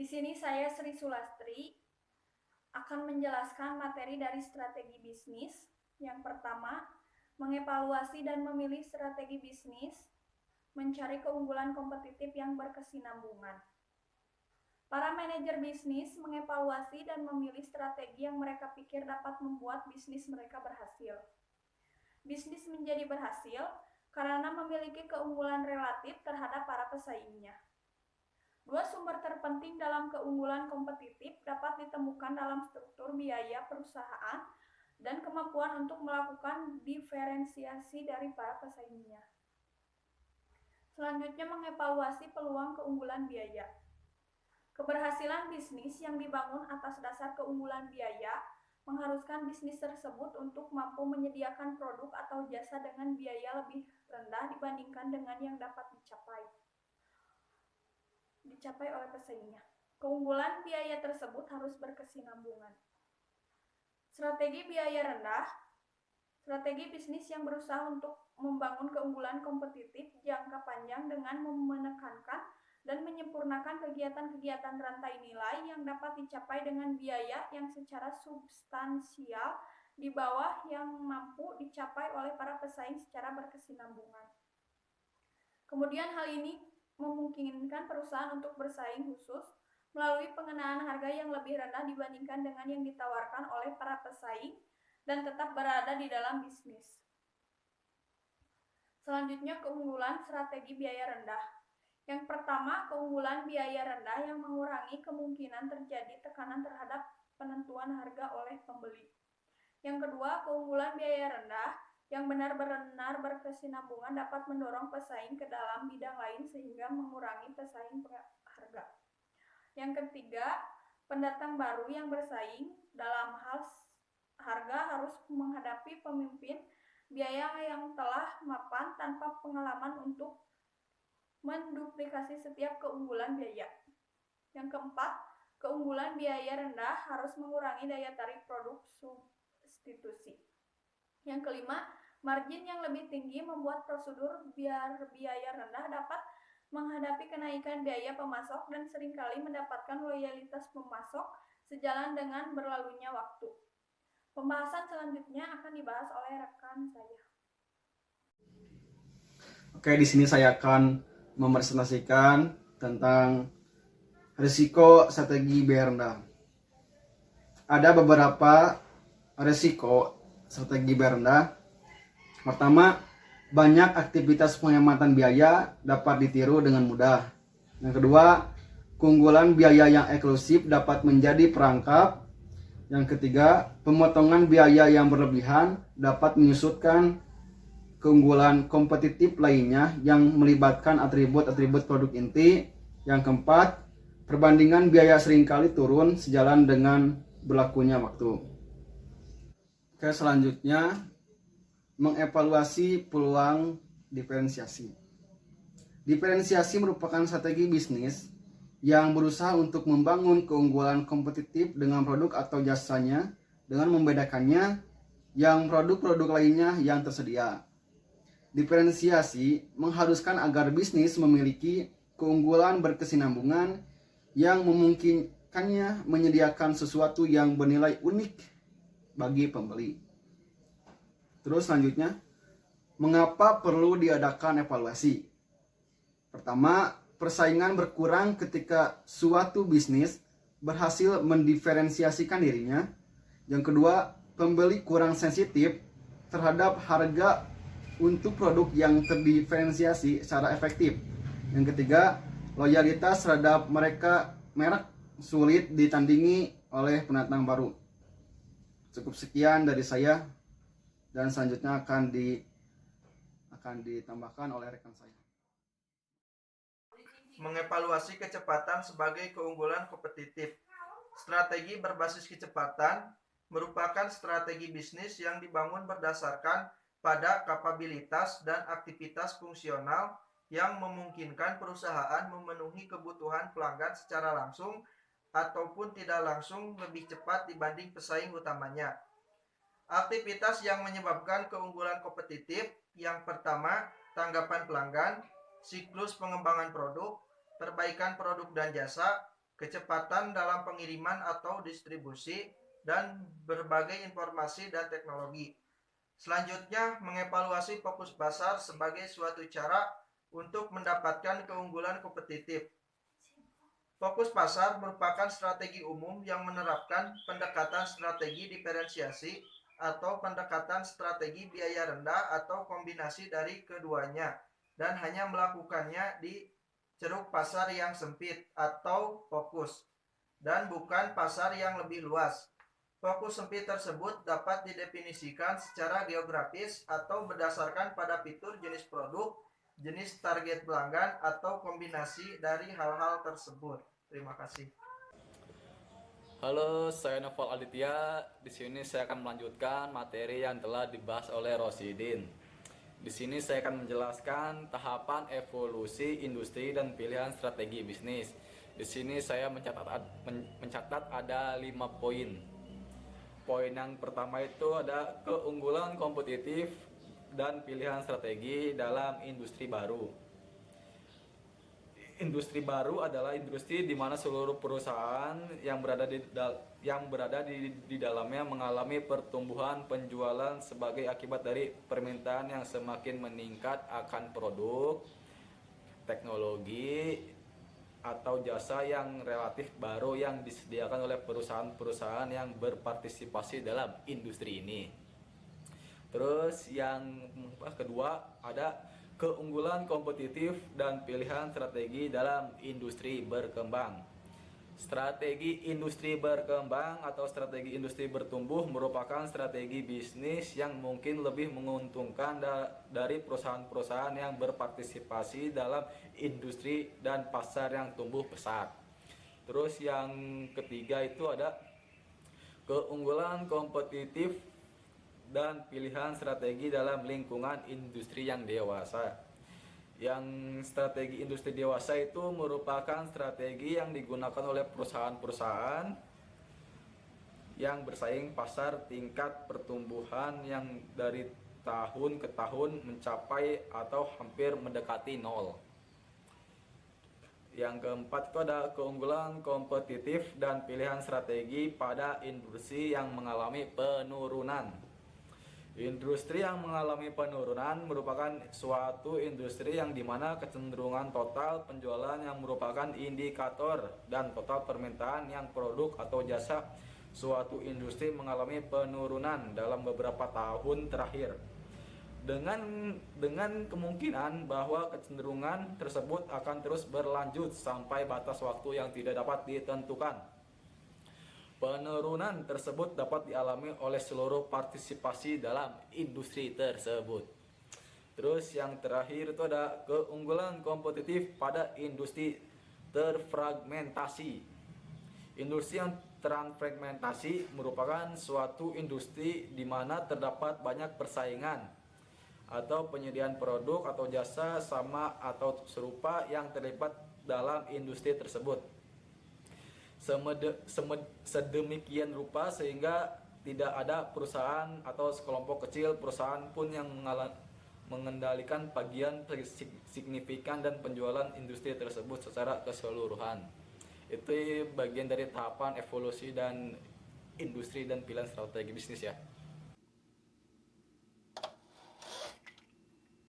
sini saya Sri Sulastri akan menjelaskan materi dari strategi bisnis. Yang pertama, mengevaluasi dan memilih strategi bisnis, mencari keunggulan kompetitif yang berkesinambungan. Para manajer bisnis mengevaluasi dan memilih strategi yang mereka pikir dapat membuat bisnis mereka berhasil. Bisnis menjadi berhasil karena memiliki keunggulan relatif terhadap para pesaingnya. Dua sumber terpenting dalam keunggulan kompetitif dapat ditemukan dalam struktur biaya perusahaan dan kemampuan untuk melakukan diferensiasi dari para pesaingnya. Selanjutnya, mengevaluasi peluang keunggulan biaya. Keberhasilan bisnis yang dibangun atas dasar keunggulan biaya mengharuskan bisnis tersebut untuk mampu menyediakan produk atau jasa dengan biaya lebih rendah dibandingkan dengan yang dapat dicapai oleh pesaingnya. Keunggulan biaya tersebut harus berkesinambungan. Strategi biaya rendah. Strategi bisnis yang berusaha untuk membangun keunggulan kompetitif jangka panjang dengan menekankan dan menyempurnakan kegiatan-kegiatan rantai nilai yang dapat dicapai dengan biaya yang secara substansial di bawah yang mampu dicapai oleh para pesaing secara berkesinambungan. Kemudian hal ini memungkinkan perusahaan untuk bersaing khusus melalui pengenaan harga yang lebih rendah dibandingkan dengan yang ditawarkan oleh para pesaing dan tetap berada di dalam bisnis. Selanjutnya, keunggulan strategi biaya rendah. Yang pertama, keunggulan biaya rendah yang mengurangi kemungkinan terjadi tekanan terhadap penentuan harga oleh pembeli. Yang kedua, keunggulan biaya rendah yang benar-benar berkesinambungan dapat mendorong pesaing ke dalam bidang lain sehingga mengurangi pesaing harga. Yang ketiga, pendatang baru yang bersaing dalam hal harga harus menghadapi pemimpin biaya yang telah mapan tanpa pengalaman untuk menduplikasi setiap keunggulan biaya. Yang keempat, keunggulan biaya rendah harus mengurangi daya tarik produk substitusi. Yang kelima, margin yang lebih tinggi membuat prosedur biaya rendah dapat menghadapi kenaikan biaya pemasok dan seringkali mendapatkan loyalitas pemasok sejalan dengan berlalunya waktu. Pembahasan selanjutnya akan dibahas oleh rekan saya. Oke, di sini saya akan mempresentasikan tentang risiko strategi biaya rendah. Ada beberapa risiko strategi biaya rendah. Pertama, banyak aktivitas penghematan biaya dapat ditiru dengan mudah. Yang kedua, keunggulan biaya yang eksklusif dapat menjadi perangkap. Yang ketiga, pemotongan biaya yang berlebihan dapat menyusutkan keunggulan kompetitif lainnya yang melibatkan atribut-atribut produk inti. Yang keempat, perbandingan biaya seringkali turun sejalan dengan berlakunya waktu. Oke, selanjutnya mengevaluasi peluang diferensiasi. Diferensiasi merupakan strategi bisnis yang berusaha untuk membangun keunggulan kompetitif dengan produk atau jasanya dengan membedakannya yang produk-produk lainnya yang tersedia. Diferensiasi mengharuskan agar bisnis memiliki keunggulan berkesinambungan yang memungkinkannya menyediakan sesuatu yang bernilai unik bagi pembeli. Terus selanjutnya, mengapa perlu diadakan evaluasi? Pertama, persaingan berkurang ketika suatu bisnis berhasil mendiferensiasikan dirinya. Yang kedua, pembeli kurang sensitif terhadap harga untuk produk yang terdiferensiasi secara efektif. Yang ketiga, loyalitas terhadap merek sulit ditandingi oleh pendatang baru. Cukup sekian dari saya, dan selanjutnya akan ditambahkan oleh rekan saya. Mengevaluasi kecepatan sebagai keunggulan kompetitif. Strategi berbasis kecepatan merupakan strategi bisnis yang dibangun berdasarkan pada kapabilitas dan aktivitas fungsional yang memungkinkan perusahaan memenuhi kebutuhan pelanggan secara langsung ataupun tidak langsung lebih cepat dibanding pesaing utamanya. Aktivitas yang menyebabkan keunggulan kompetitif, yang pertama, tanggapan pelanggan, siklus pengembangan produk, perbaikan produk dan jasa, kecepatan dalam pengiriman atau distribusi, dan berbagai informasi dan teknologi. Selanjutnya, mengevaluasi fokus pasar sebagai suatu cara untuk mendapatkan keunggulan kompetitif. Fokus pasar merupakan strategi umum yang menerapkan pendekatan strategi diferensiasi atau pendekatan strategi biaya rendah atau kombinasi dari keduanya, dan hanya melakukannya di ceruk pasar yang sempit atau fokus, dan bukan pasar yang lebih luas. Fokus sempit tersebut dapat didefinisikan secara geografis atau berdasarkan pada fitur jenis produk, jenis target pelanggan, atau kombinasi dari hal-hal tersebut. Terima kasih. Halo, saya Novel Aditya. Di sini saya akan melanjutkan materi yang telah dibahas oleh Rosidin. Di sini saya akan menjelaskan tahapan evolusi industri dan pilihan strategi bisnis. Di sini saya mencatat ada 5 poin. Poin yang pertama itu ada keunggulan kompetitif dan pilihan strategi dalam industri baru. Industri baru adalah industri di mana seluruh perusahaan yang berada di dalamnya mengalami pertumbuhan penjualan sebagai akibat dari permintaan yang semakin meningkat akan produk, teknologi, atau jasa yang relatif baru yang disediakan oleh perusahaan-perusahaan yang berpartisipasi dalam industri ini. Terus yang kedua ada keunggulan kompetitif dan pilihan strategi dalam industri berkembang. Strategi industri berkembang atau strategi industri bertumbuh merupakan strategi bisnis yang mungkin lebih menguntungkan dari perusahaan-perusahaan yang berpartisipasi dalam industri dan pasar yang tumbuh pesat. Terus yang ketiga itu ada keunggulan kompetitif dan pilihan strategi dalam lingkungan industri yang dewasa. Yang strategi industri dewasa itu merupakan strategi yang digunakan oleh perusahaan-perusahaan yang bersaing pasar tingkat pertumbuhan yang dari tahun ke tahun mencapai atau hampir mendekati nol. Yang keempat itu ada keunggulan kompetitif dan pilihan strategi pada industri yang mengalami penurunan. Industri yang mengalami penurunan merupakan suatu industri yang dimana kecenderungan total penjualan yang merupakan indikator dan total permintaan yang produk atau jasa suatu industri mengalami penurunan dalam beberapa tahun terakhir. Dengan kemungkinan bahwa kecenderungan tersebut akan terus berlanjut sampai batas waktu yang tidak dapat ditentukan. Penurunan tersebut dapat dialami oleh seluruh partisipasi dalam industri tersebut. Terus yang terakhir itu ada keunggulan kompetitif pada industri terfragmentasi. Industri yang terfragmentasi merupakan suatu industri di mana terdapat banyak persaingan atau penyediaan produk atau jasa sama atau serupa yang terlibat dalam industri tersebut. Sedemikian rupa sehingga tidak ada perusahaan atau sekelompok kecil perusahaan pun yang mengendalikan bagian signifikan dan penjualan industri tersebut secara keseluruhan. Itu bagian dari tahapan evolusi dan industri dan pilihan strategi bisnis ya.